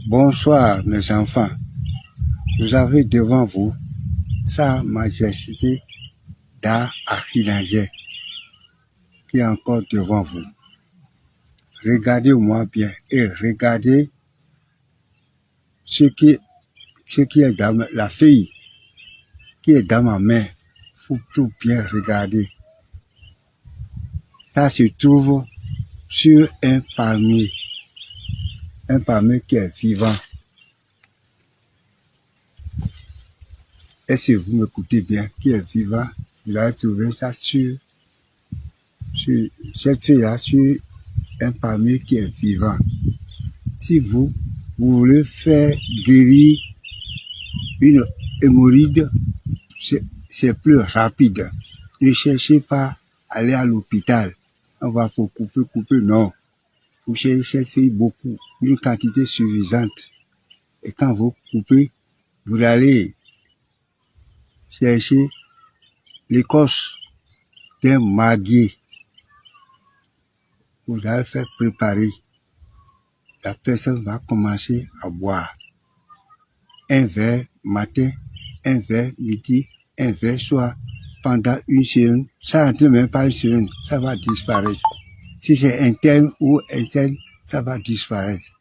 Bonsoir mes enfants. Vous avez devant vous Sa Majesté Da Akinagé qui est encore devant vous. Regardez-moi bien et regardez ce qui est dans la fille qui est dans ma main. Il faut tout bien regarder. Ça se trouve sur un palmier qui est vivant. Et si vous m'écoutez bien, qui est vivant, vous allez trouver ça sur cette feuille-là, sur un palmier qui est vivant. Si vous voulez faire guérir une hémorroïde, c'est plus rapide. Ne cherchez pas à aller à l'hôpital. On va vous couper, non. Vous cherchez cette feuille beaucoup, une quantité suffisante. Et quand vous coupez, vous allez chercher l'écorce d'un manguier. Vous allez faire préparer. La personne va commencer à boire. Un verre matin, un verre midi, un verre soir, pendant une semaine. Ça ne même pas une semaine, ça va disparaître. Si c'est interne ou externe, ça va disparaître.